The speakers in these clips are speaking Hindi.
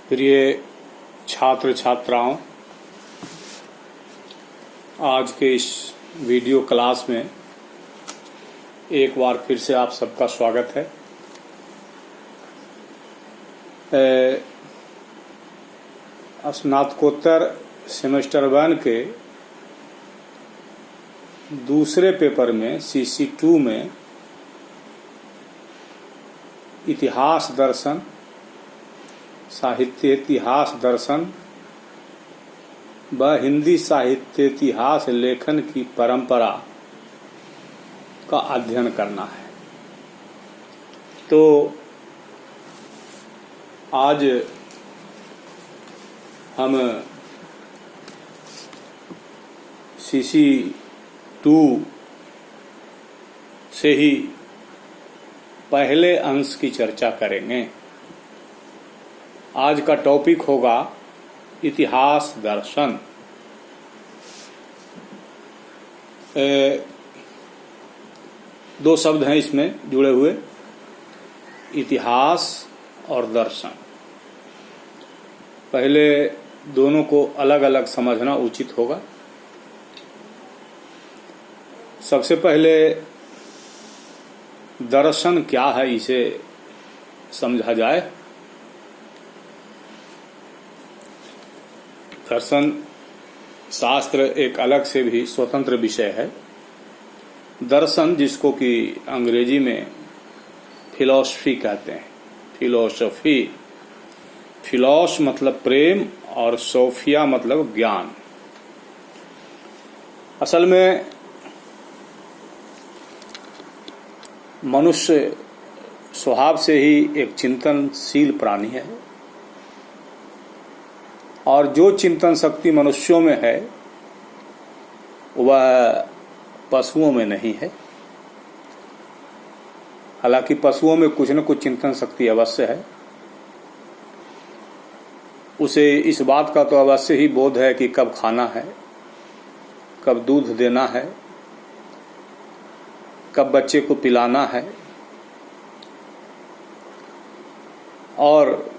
प्रिय छात्र छात्राओं, आज के इस वीडियो क्लास में एक बार फिर से आप सबका स्वागत है। स्नातकोत्तर सेमेस्टर 1 के दूसरे पेपर में CC2 में इतिहास दर्शन, साहित्य इतिहास दर्शन व हिंदी साहित्य इतिहास लेखन की परंपरा का अध्ययन करना है। तो आज हम CC2 से ही पहले अंश की चर्चा करेंगे। आज का टॉपिक होगा इतिहास दर्शन। दो शब्द हैं इसमें जुड़े हुए, इतिहास और दर्शन। पहले दोनों को अलग अलग समझना उचित होगा। सबसे पहले दर्शन क्या है, इसे समझा जाए। दर्शन शास्त्र एक अलग से भी स्वतंत्र विषय है। दर्शन, जिसको कि अंग्रेजी में फिलॉसफी कहते हैं, फिलॉसफी, फिलॉस मतलब प्रेम और सोफिया मतलब ज्ञान। असल में मनुष्य स्वभाव से ही एक चिंतनशील प्राणी है, और जो चिंतन शक्ति मनुष्यों में है वह पशुओं में नहीं है। हालांकि पशुओं में कुछ न कुछ चिंतन शक्ति अवश्य है। उसे इस बात का तो अवश्य ही बोध है कि कब खाना है, कब दूध देना है, कब बच्चे को पिलाना है, और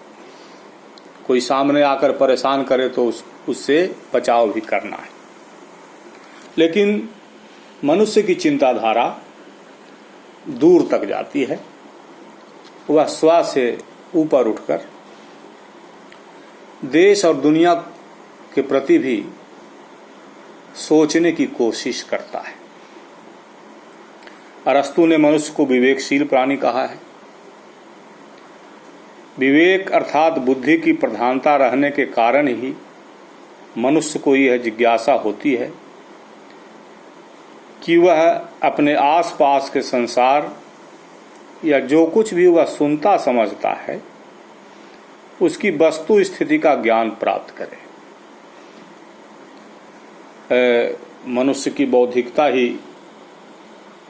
कोई सामने आकर परेशान करे तो उससे बचाव भी करना है। लेकिन मनुष्य की चिंताधारा दूर तक जाती है। वह स्व से ऊपर उठकर देश और दुनिया के प्रति भी सोचने की कोशिश करता है। अरस्तु ने मनुष्य को विवेकशील प्राणी कहा है। विवेक अर्थात बुद्धि की प्रधानता रहने के कारण ही मनुष्य को यह जिज्ञासा होती है कि वह अपने आसपास के संसार या जो कुछ भी वह सुनता समझता है उसकी वस्तु स्थिति का ज्ञान प्राप्त करे। मनुष्य की बौद्धिकता ही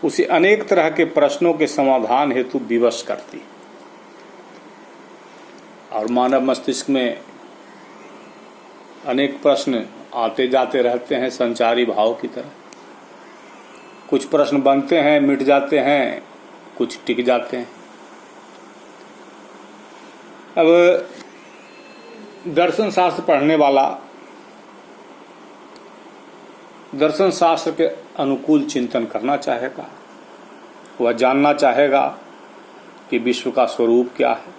उसे अनेक तरह के प्रश्नों के समाधान हेतु विवश करती है, और मानव मस्तिष्क में अनेक प्रश्न आते जाते रहते हैं, संचारी भाव की तरह। कुछ प्रश्न बनते हैं, मिट जाते हैं, कुछ टिक जाते हैं। अब दर्शन शास्त्र पढ़ने वाला दर्शन शास्त्र के अनुकूल चिंतन करना चाहेगा। वह जानना चाहेगा कि विश्व का स्वरूप क्या है,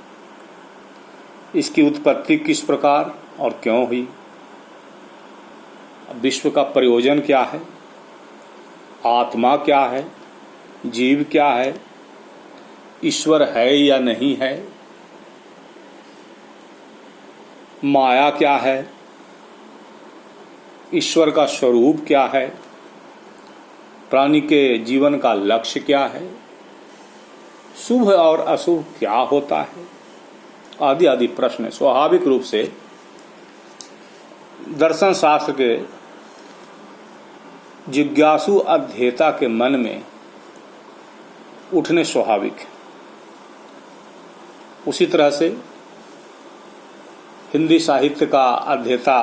इसकी उत्पत्ति किस प्रकार और क्यों हुई, विश्व का प्रयोजन क्या है, आत्मा क्या है, जीव क्या है, ईश्वर है या नहीं है, माया क्या है, ईश्वर का स्वरूप क्या है, प्राणी के जीवन का लक्ष्य क्या है, शुभ और अशुभ क्या होता है, आदि आदि प्रश्न स्वाभाविक रूप से दर्शन शास्त्र के जिज्ञासु अध्येता के मन में उठने स्वाभाविक है। उसी तरह से हिंदी साहित्य का अध्येता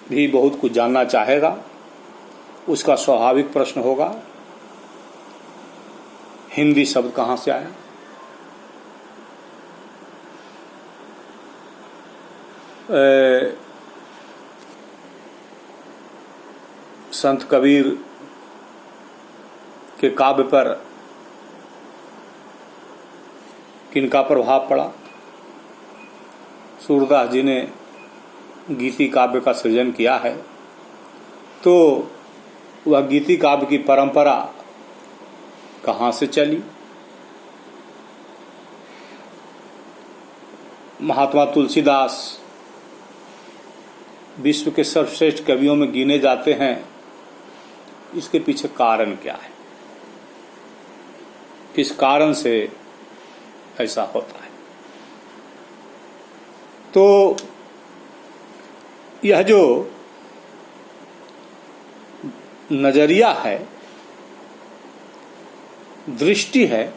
भी बहुत कुछ जानना चाहेगा। उसका स्वाभाविक प्रश्न होगा, हिंदी शब्द कहाँ से आया, संत कबीर के काव्य पर किनका प्रभाव पड़ा। सूरदास जी ने गीति काव्य का सृजन किया है, तो वह गीति काव्य की परंपरा कहाँ से चली। महात्मा तुलसीदास विश्व के सर्वश्रेष्ठ कवियों में गिने जाते हैं, इसके पीछे कारण क्या है, किस कारण से ऐसा होता है। तो यह जो नजरिया है, दृष्टि है,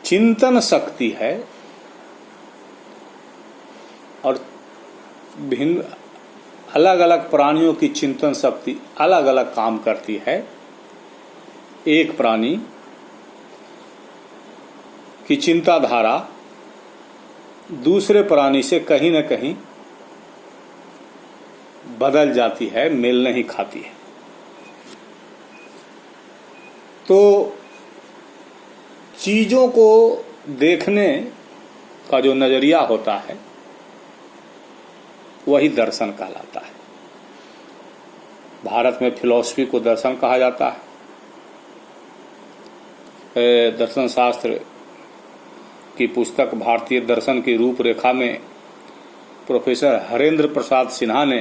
चिंतन शक्ति है और भिन्न अलग अलग प्राणियों की चिंतन शक्ति अलग अलग काम करती है। एक प्राणी की चिंताधारा दूसरे प्राणी से कहीं न कहीं बदल जाती है, मेल नहीं खाती है। तो चीजों को देखने का जो नजरिया होता है वही दर्शन कहलाता है। भारत में फिलॉसफी को दर्शन कहा जाता है। दर्शन शास्त्र की पुस्तक भारतीय दर्शन की रूपरेखा में प्रोफेसर हरेंद्र प्रसाद सिन्हा ने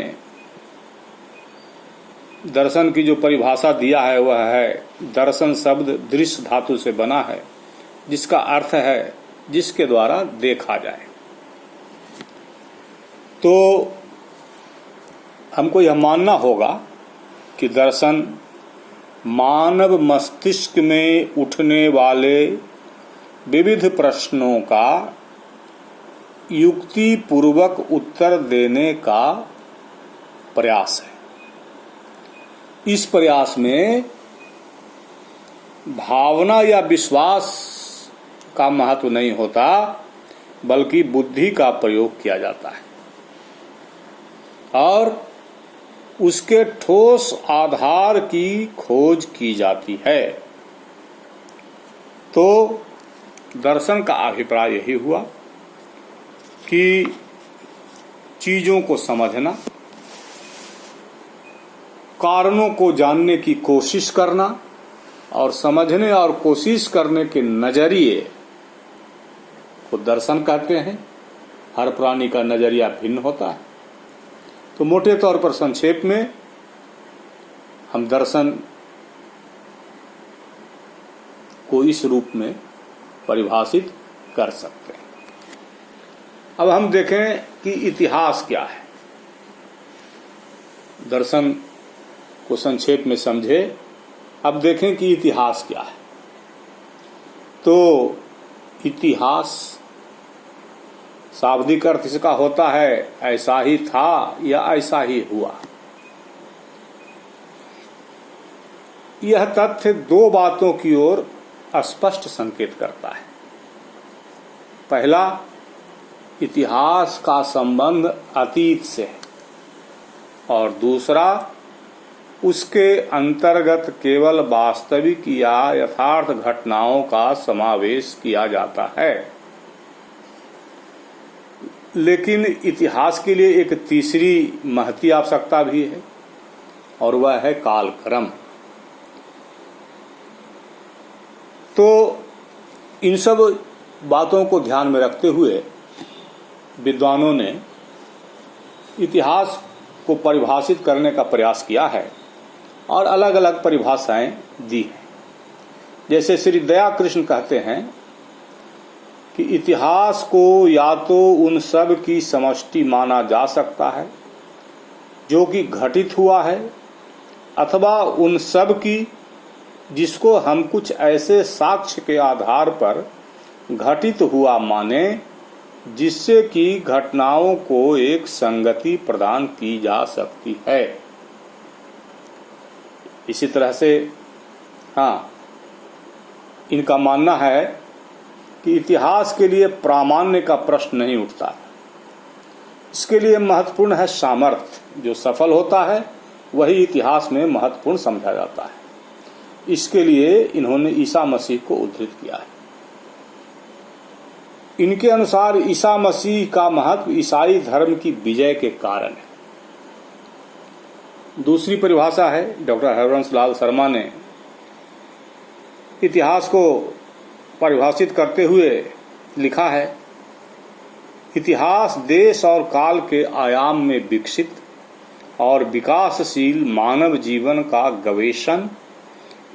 दर्शन की जो परिभाषा दिया है वह है, दर्शन शब्द दृश्य धातु से बना है, जिसका अर्थ है जिसके द्वारा देखा जाए। तो हमको यह मानना होगा कि दर्शन मानव मस्तिष्क में उठने वाले विविध प्रश्नों का युक्ति पूर्वक उत्तर देने का प्रयास है। इस प्रयास में भावना या विश्वास का महत्व नहीं होता, बल्कि बुद्धि का प्रयोग किया जाता है और उसके ठोस आधार की खोज की जाती है। तो दर्शन का अभिप्राय यही हुआ कि चीजों को समझना, कारणों को जानने की कोशिश करना और समझने और कोशिश करने के नजरिए को दर्शन कहते हैं। हर प्राणी का नजरिया भिन्न होता है। तो मोटे तौर पर संक्षेप में हम दर्शन को इस रूप में परिभाषित कर सकते हैं। अब हम देखें कि इतिहास क्या है। दर्शन को संक्षेप में समझे, अब देखें कि इतिहास क्या है। तो इतिहास शाब्दिक अर्थ इसका होता है ऐसा ही था या ऐसा ही हुआ। यह तथ्य दो बातों की ओर स्पष्ट संकेत करता है। पहला, इतिहास का संबंध अतीत से है और दूसरा, उसके अंतर्गत केवल वास्तविक या यथार्थ घटनाओं का समावेश किया जाता है। लेकिन इतिहास के लिए एक तीसरी महती आवश्यकता भी है और वह है कालक्रम। तो इन सब बातों को ध्यान में रखते हुए विद्वानों ने इतिहास को परिभाषित करने का प्रयास किया है और अलग अलग परिभाषाएं दी हैं। जैसे श्री दया कृष्ण कहते हैं कि इतिहास को या तो उन सब की समष्टि माना जा सकता है जो कि घटित हुआ है, अथवा उन सब की जिसको हम कुछ ऐसे साक्ष्य के आधार पर घटित हुआ माने जिससे कि घटनाओं को एक संगति प्रदान की जा सकती है। इसी तरह से इनका मानना है कि इतिहास के लिए प्रामाण्य का प्रश्न नहीं उठता, इसके लिए महत्वपूर्ण है सामर्थ्य। जो सफल होता है वही इतिहास में महत्वपूर्ण समझा जाता है। इसके लिए इन्होंने ईसा मसीह को उद्धृत किया है। इनके अनुसार ईसा मसीह का महत्व ईसाई धर्म की विजय के कारण है। दूसरी परिभाषा है, डॉक्टर हरवंश लाल शर्मा ने इतिहास को परिभाषित करते हुए लिखा है, इतिहास देश और काल के आयाम में विकसित और विकासशील मानव जीवन का गवेषण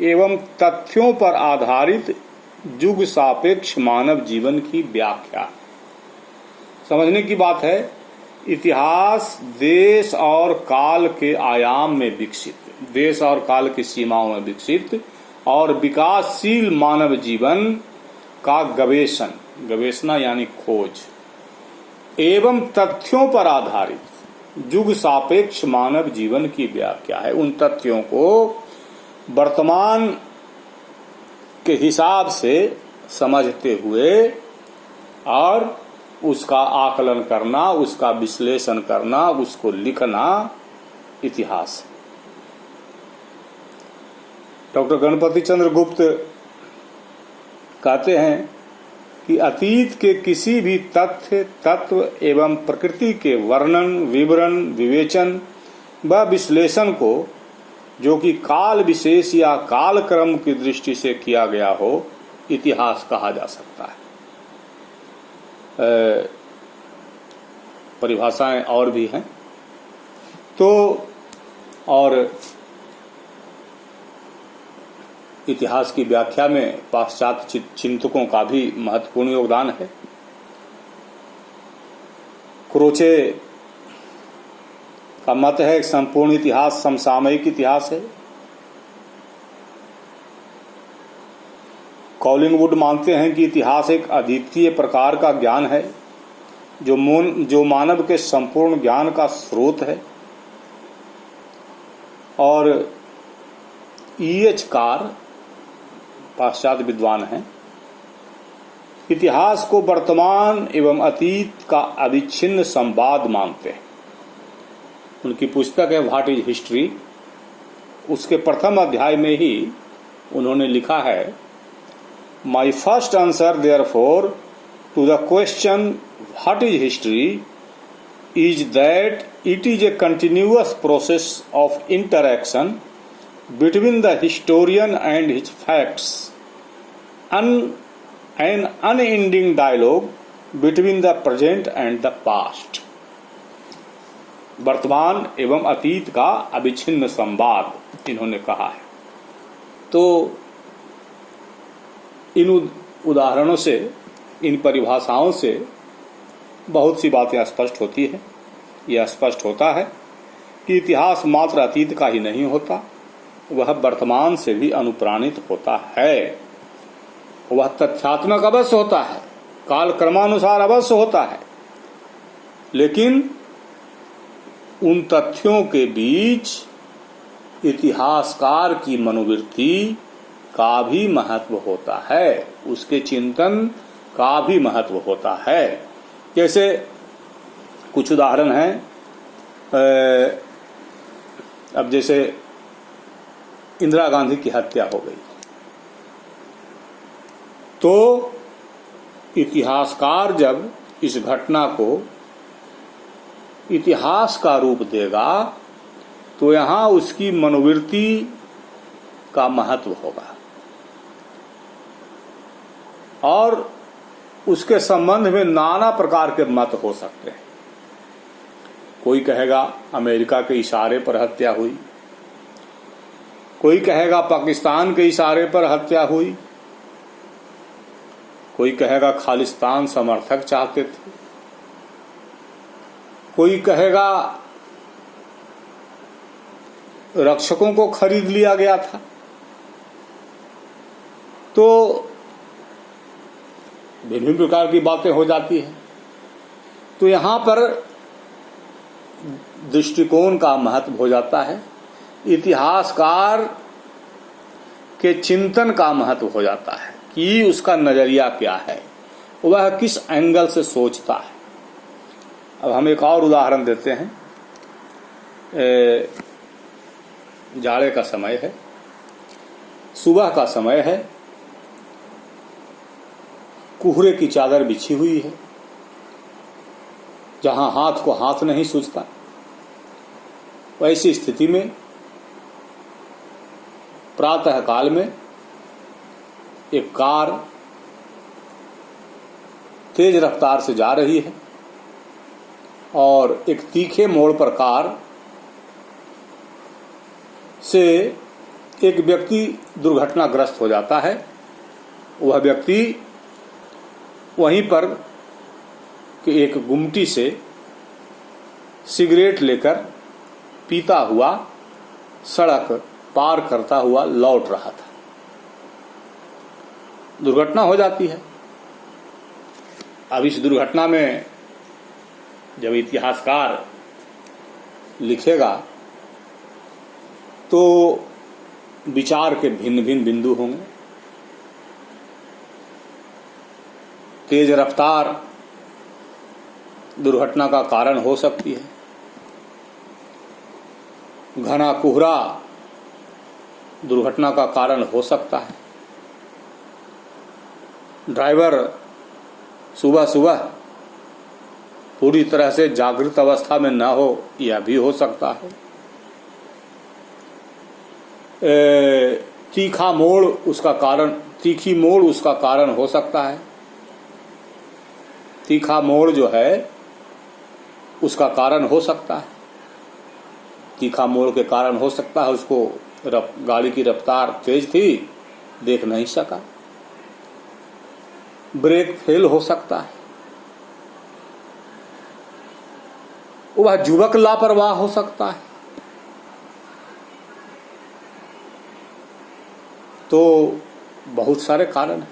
एवं तथ्यों पर आधारित युग सापेक्ष मानव जीवन की व्याख्या। समझने की बात है, इतिहास देश और काल के आयाम में विकसित, देश और काल की सीमाओं में विकसित और विकासशील मानव जीवन का गवेषण, गवेषणा यानी खोज, एवं तथ्यों पर आधारित युग सापेक्ष मानव जीवन की व्याख्या है। उन तथ्यों को वर्तमान के हिसाब से समझते हुए और उसका आकलन करना, उसका विश्लेषण करना, उसको लिखना इतिहास। डॉक्टर गणपति चंद्र गुप्त कहते हैं कि अतीत के किसी भी तथ्य, तत्व एवं प्रकृति के वर्णन, विवरण, विवेचन व विश्लेषण को जो कि काल विशेष या काल क्रम की दृष्टि से किया गया हो, इतिहास कहा जा सकता है। परिभाषाएं और भी हैं तो, और इतिहास की व्याख्या में पाश्चात्य चिंतकों का भी महत्वपूर्ण योगदान है। क्रोचे का मत है कि संपूर्ण इतिहास समसामयिक इतिहास है। कॉलिंगवुड मानते हैं कि इतिहास एक अद्वितीय प्रकार का ज्ञान है जो मानव के संपूर्ण ज्ञान का स्रोत है। और E.H. कार पाश्चात्य विद्वान हैं, इतिहास को वर्तमान एवं अतीत का अविच्छिन्न संवाद मानते हैं। उनकी पुस्तक है व्हाट इज हिस्ट्री, उसके प्रथम अध्याय में ही उन्होंने लिखा है, my first answer therefore to the question what is history is that it is a continuous process of interaction between the historian and his facts, an unending dialogue between the present and the past। वर्तमान एवं अतीत का अविच्छिन्न संवाद इन्होंने कहा है। तो इन उदाहरणों से, इन परिभाषाओं से बहुत सी बातें स्पष्ट होती है। यह स्पष्ट होता है कि इतिहास मात्र अतीत का ही नहीं होता, वह वर्तमान से भी अनुप्राणित होता है। वह तथ्यात्मक अवश्य होता है, काल क्रमानुसार अवश्य होता है, लेकिन उन तथ्यों के बीच इतिहासकार की मनोवृत्ति का भी महत्व होता है, उसके चिंतन का भी महत्व होता है। जैसे कुछ उदाहरण हैं, अब जैसे इंदिरा गांधी की हत्या हो गई, तो इतिहासकार जब इस घटना को इतिहास का रूप देगा तो यहाँ उसकी मनोवृत्ति का महत्व होगा और उसके संबंध में नाना प्रकार के मत हो सकते हैं। कोई कहेगा अमेरिका के इशारे पर हत्या हुई, कोई कहेगा पाकिस्तान के इशारे पर हत्या हुई, कोई कहेगा खालिस्तान समर्थक चाहते थे, कोई कहेगा रक्षकों को खरीद लिया गया था। तो विभिन्न प्रकार की बातें हो जाती हैं। तो यहाँ पर दृष्टिकोण का महत्व हो जाता है, इतिहासकार के चिंतन का महत्व हो जाता है कि उसका नजरिया क्या है, वह किस एंगल से सोचता है। अब हम एक और उदाहरण देते हैं। जाड़े का समय है, सुबह का समय है, कोहरे की चादर बिछी हुई है, जहां हाथ को हाथ नहीं सूझता। वैसी स्थिति में प्रातः काल में एक कार तेज रफ्तार से जा रही है और एक तीखे मोड़ पर कार से एक व्यक्ति दुर्घटनाग्रस्त हो जाता है। वह व्यक्ति वहीं पर कि एक गुमटी से सिगरेट लेकर पीता हुआ सड़क पार करता हुआ लौट रहा था। दुर्घटना हो जाती है। अब इस दुर्घटना में जब इतिहासकार लिखेगा तो विचार के भिन्न भिन्न बिंदु होंगे। तेज रफ्तार दुर्घटना का कारण हो सकती है, घना कोहरा दुर्घटना का कारण हो सकता है, ड्राइवर सुबह सुबह पूरी तरह से जागृत अवस्था में न हो, यह भी हो सकता है। तीखी मोड़ उसका कारण हो सकता है। तीखा मोड़ जो है उसका कारण हो सकता है। तीखा मोड़ के कारण हो सकता है उसको गाड़ी की रफ्तार तेज थी, देख नहीं सका। ब्रेक फेल हो सकता है। वह युवक लापरवाह हो सकता है। तो बहुत सारे कारण हैं।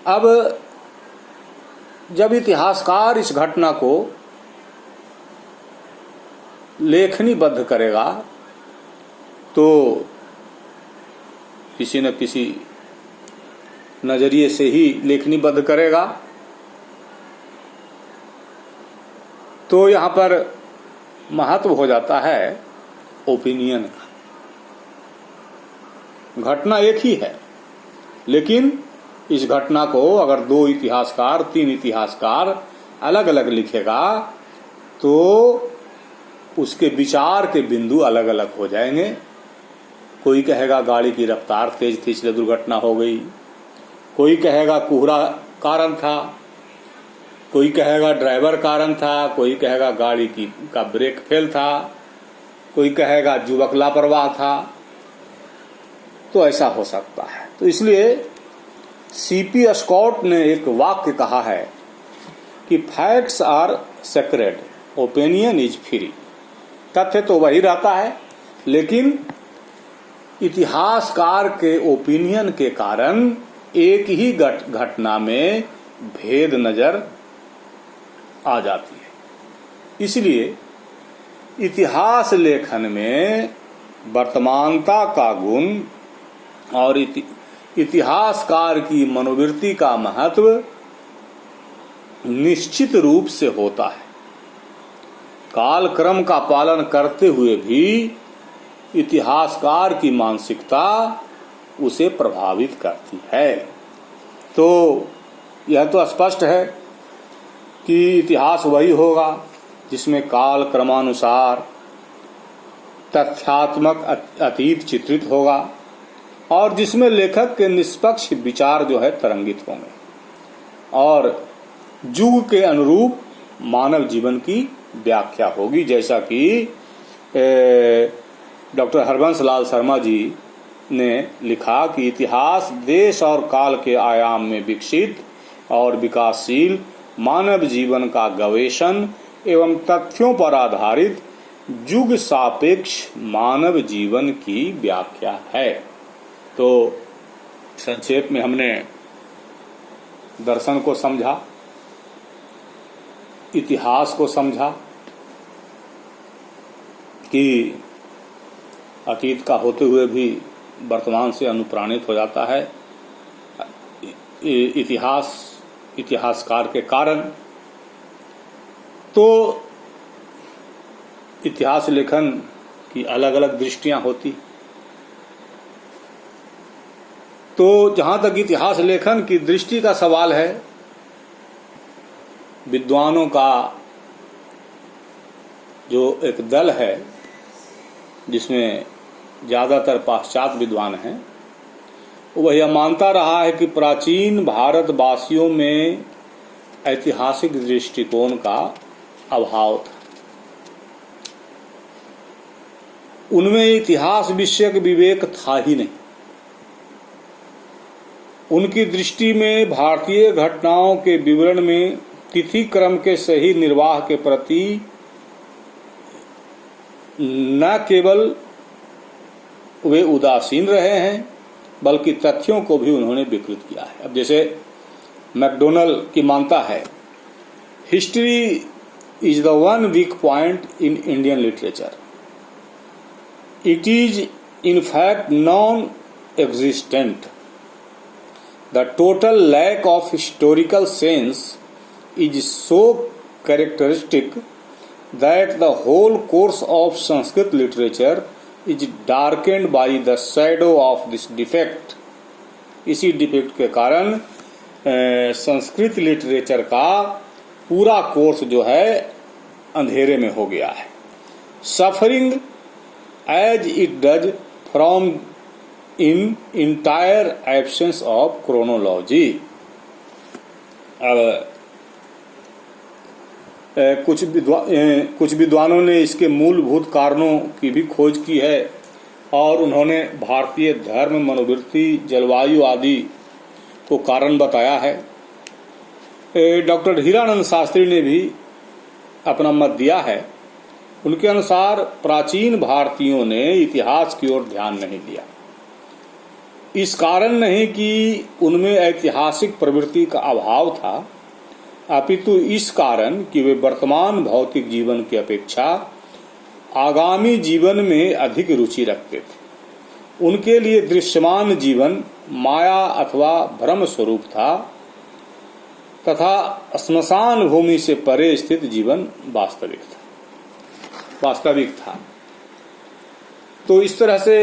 अब जब इतिहासकार इस घटना को लेखनीबद्ध करेगा तो किसी न किसी नजरिए से ही लेखनीबद्ध करेगा। तो यहाँ पर महत्व हो जाता है ओपिनियन का। घटना एक ही है, लेकिन इस घटना को अगर 2 इतिहासकार 3 इतिहासकार अलग अलग लिखेगा तो उसके विचार के बिंदु अलग अलग हो जाएंगे। कोई कहेगा गाड़ी की रफ्तार तेज थी इसलिए दुर्घटना हो गई, कोई कहेगा कोहरा कारण था, कोई कहेगा ड्राइवर कारण था, कोई कहेगा गाड़ी का ब्रेक फेल था, कोई कहेगा युवक लापरवाह था। तो ऐसा हो सकता है। तो इसलिए सीपी स्कॉट ने एक वाक्य कहा है कि facts are sacred, opinion is free. तथ्य तो वही रहता है, लेकिन इतिहासकार के ओपिनियन के कारण एक ही घटना में भेद नजर आ जाती है। इसलिए इतिहास लेखन में वर्तमानता का गुण और इतिहासकार की मनोवृत्ति का महत्व निश्चित रूप से होता है। कालक्रम का पालन करते हुए भी इतिहासकार की मानसिकता उसे प्रभावित करती है। तो यह तो स्पष्ट है कि इतिहास वही होगा जिसमें काल क्रमानुसार तथ्यात्मक अतीत चित्रित होगा और जिसमें लेखक के निष्पक्ष विचार जो है तरंगित होंगे और युग के अनुरूप मानव जीवन की व्याख्या होगी। जैसा कि डॉक्टर हरबंस लाल शर्मा जी ने लिखा कि इतिहास देश और काल के आयाम में विकसित और विकासशील मानव जीवन का गवेषण एवं तथ्यों पर आधारित युग सापेक्ष मानव जीवन की व्याख्या है। तो संक्षेप में हमने दर्शन को समझा, इतिहास को समझा कि अतीत का होते हुए भी वर्तमान से अनुप्राणित हो जाता है इतिहासकार के कारण। तो इतिहास लेखन की अलग अलग दृष्टियां होती। तो जहां तक इतिहास लेखन की दृष्टि का सवाल है, विद्वानों का जो एक दल है जिसमें ज़्यादातर पाश्चात्य विद्वान हैं, वह यह मानता रहा है कि प्राचीन भारतवासियों में ऐतिहासिक दृष्टिकोण का अभाव था। उनमें इतिहास विषयक विवेक था ही नहीं। उनकी दृष्टि में भारतीय घटनाओं के विवरण में तिथि क्रम के सही निर्वाह के प्रति न केवल वे उदासीन रहे हैं, बल्कि तथ्यों को भी उन्होंने विकृत किया है। अब जैसे मैकडोनल्ड की मानता है, history is the one weak point in Indian literature. It is in fact non existent. The total lack of historical sense is so characteristic that the whole course of Sanskrit literature is darkened by the shadow of this defect। इसी डिफेक्ट के कारण संस्कृत लिटरेचर का पूरा कोर्स जो है अंधेरे में हो गया है। Suffering as it does from in entire absence of chronology. अब कुछ विद्वानों ने इसके मूलभूत कारणों की भी खोज की है और उन्होंने भारतीय धर्म, मनोवृत्ति, जलवायु आदि को कारण बताया है। डॉक्टर हीरानंद शास्त्री ने भी अपना मत दिया है। उनके अनुसार प्राचीन भारतीयों ने इतिहास की ओर ध्यान नहीं दिया। इस कारण नहीं कि उनमें ऐतिहासिक प्रवृत्ति का अभाव था, अपितु इस कारण कि वे वर्तमान भौतिक जीवन की अपेक्षा आगामी जीवन में अधिक रुचि रखते थे। उनके लिए दृश्यमान जीवन माया अथवा भ्रम स्वरूप था तथा श्मशान भूमि से परे स्थित जीवन वास्तविक था। तो इस तरह से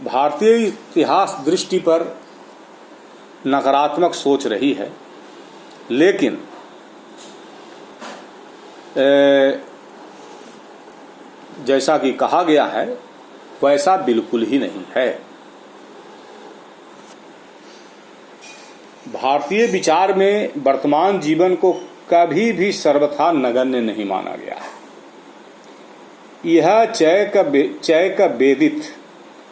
भारतीय इतिहास दृष्टि पर नकारात्मक सोच रही है, लेकिन जैसा कि कहा गया है वैसा बिल्कुल ही नहीं है। भारतीय विचार में वर्तमान जीवन को कभी भी सर्वथा नगण्य नहीं माना गया है। यह चय का वेदित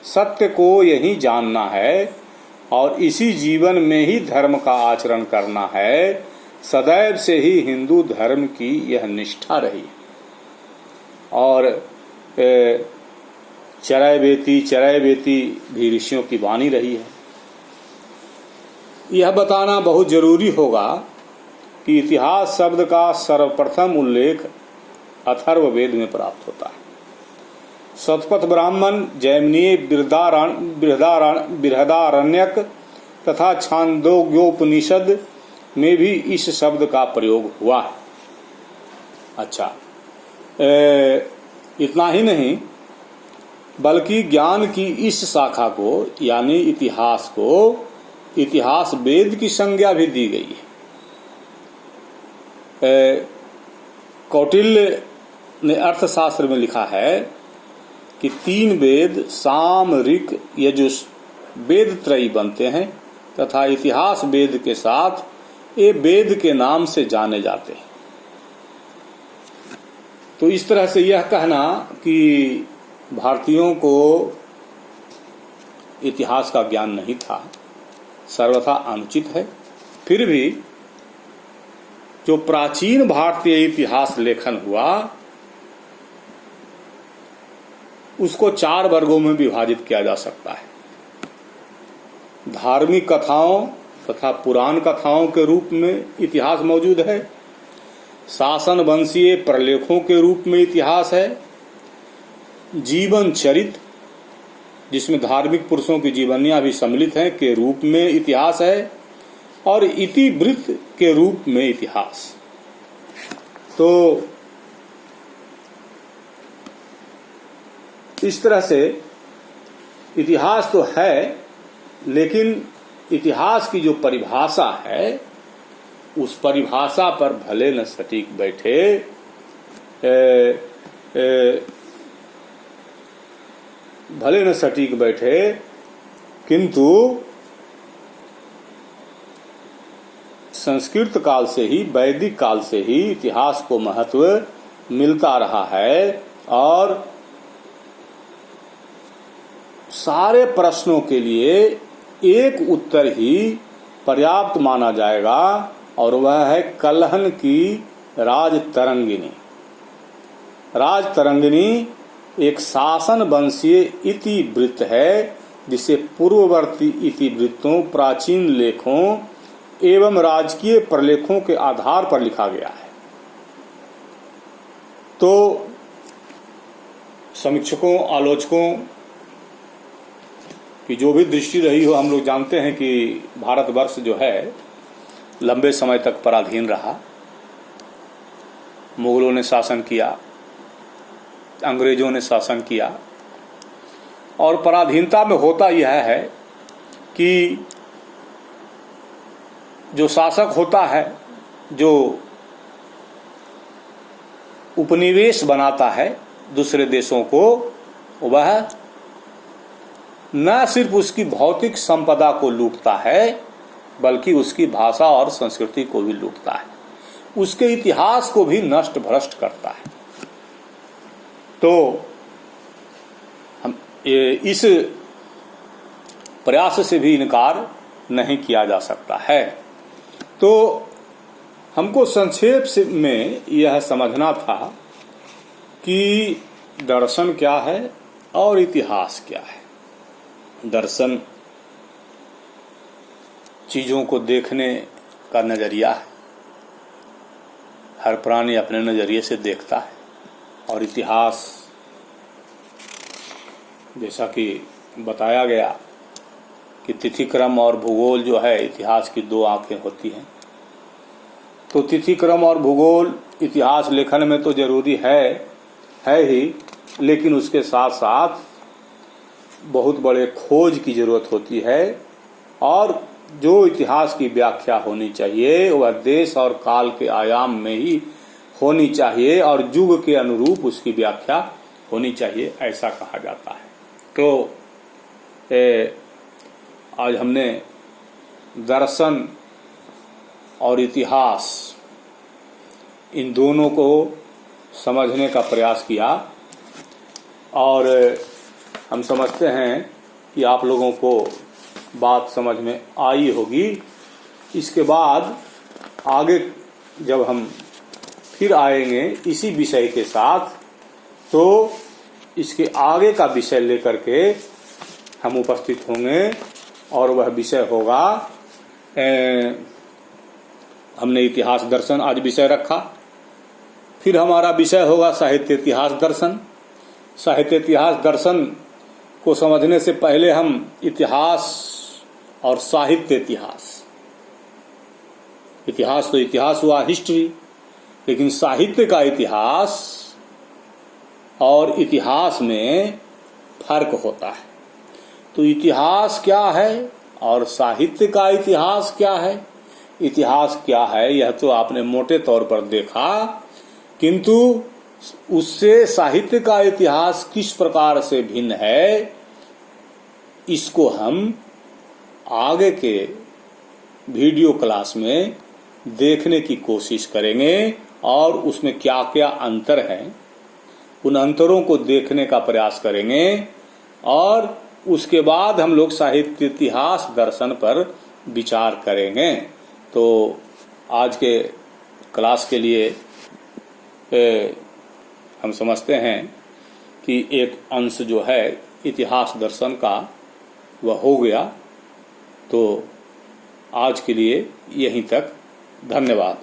सत्य को यही जानना है और इसी जीवन में ही धर्म का आचरण करना है। सदैव से ही हिंदू धर्म की यह निष्ठा रही और चरैवेति भी ऋषियों की वाणी रही है। यह बताना बहुत जरूरी होगा कि इतिहास शब्द का सर्वप्रथम उल्लेख अथर्ववेद में प्राप्त होता है। शतपथ ब्राह्मण, जैमिनीय बृहदारण्यक तथा छांदोग्योपनिषद में भी इस शब्द का प्रयोग हुआ है। अच्छा, इतना ही नहीं बल्कि ज्ञान की इस शाखा को यानी इतिहास को इतिहास वेद की संज्ञा भी दी गई है। कौटिल्य ने अर्थशास्त्र में लिखा है कि 3 वेद साम, ऋक, यजुष वेद त्रयी बनते हैं तथा इतिहास वेद के साथ ये वेद के नाम से जाने जाते हैं। तो इस तरह से यह कहना कि भारतीयों को इतिहास का ज्ञान नहीं था सर्वथा अनुचित है। फिर भी जो प्राचीन भारतीय इतिहास लेखन हुआ उसको 4 वर्गों में विभाजित किया जा सकता है। धार्मिक कथाओं तथा पुराण कथाओं के रूप में इतिहास मौजूद है। शासन वंशीय प्रलेखों के रूप में इतिहास है। जीवन चरित जिसमें धार्मिक पुरुषों की जीवनियां भी सम्मिलित हैं के रूप में इतिहास है और इतिवृत्त के रूप में इतिहास। तो इस तरह से इतिहास तो है, लेकिन इतिहास की जो परिभाषा है उस परिभाषा पर भले न सटीक बैठे, भले न सटीक बैठे, किंतु संस्कृत काल से ही, वैदिक काल से ही इतिहास को महत्व मिलता रहा है और सारे प्रश्नों के लिए एक उत्तर ही पर्याप्त माना जाएगा और वह है कलहन की राज तरंगिनी। राज तरंगिनी एक शासन वंशीय इतिवृत्त है जिसे पूर्ववर्ती इतिवृत्तों, प्राचीन लेखों एवं राजकीय प्रलेखों के आधार पर लिखा गया है। तो समीक्षकों, आलोचकों की जो भी दृष्टि रही हो, हम लोग जानते हैं कि भारतवर्ष जो है लंबे समय तक पराधीन रहा। मुगलों ने शासन किया, अंग्रेजों ने शासन किया और पराधीनता में होता यह है कि जो शासक होता है, जो उपनिवेश बनाता है दूसरे देशों को, वह न सिर्फ उसकी भौतिक संपदा को लूटता है बल्कि उसकी भाषा और संस्कृति को भी लूटता है, उसके इतिहास को भी नष्ट भ्रष्ट करता है। तो हम इस प्रयास से भी इनकार नहीं किया जा सकता है। तो हमको संक्षेप में यह समझना था कि दर्शन क्या है और इतिहास क्या है। दर्शन चीजों को देखने का नजरिया है, हर प्राणी अपने नजरिए से देखता है, और इतिहास जैसा कि बताया गया कि तिथिक्रम और भूगोल जो है इतिहास की दो आंखें होती हैं। तो तिथिक्रम और भूगोल इतिहास लेखन में तो जरूरी है ही, लेकिन उसके साथ साथ बहुत बड़े खोज की जरूरत होती है और जो इतिहास की व्याख्या होनी चाहिए वह देश और काल के आयाम में ही होनी चाहिए और युग के अनुरूप उसकी व्याख्या होनी चाहिए, ऐसा कहा जाता है। तो आज हमने दर्शन और इतिहास इन दोनों को समझने का प्रयास किया और हम समझते हैं कि आप लोगों को बात समझ में आई होगी। इसके बाद आगे जब हम फिर आएंगे इसी विषय के साथ, तो इसके आगे का विषय लेकर के हम उपस्थित होंगे और वह विषय होगा, हमने इतिहास दर्शन आज विषय रखा, फिर हमारा विषय होगा साहित्य इतिहास दर्शन। साहित्य इतिहास दर्शन को समझने से पहले हम इतिहास और साहित्य इतिहास तो इतिहास हुआ हिस्ट्री, लेकिन साहित्य का इतिहास और इतिहास में फर्क होता है। तो इतिहास क्या है और साहित्य का इतिहास क्या है? इतिहास क्या है यह तो आपने मोटे तौर पर देखा, किंतु उससे साहित्य का इतिहास किस प्रकार से भिन्न है, इसको हम आगे के वीडियो क्लास में देखने की कोशिश करेंगे और उसमें क्या क्या अंतर हैं उन अंतरों को देखने का प्रयास करेंगे और उसके बाद हम लोग साहित्य इतिहास दर्शन पर विचार करेंगे। तो आज के क्लास के लिए हम समझते हैं कि एक अंश जो है इतिहास दर्शन का वह हो गया। तो आज के लिए यहीं तक, धन्यवाद।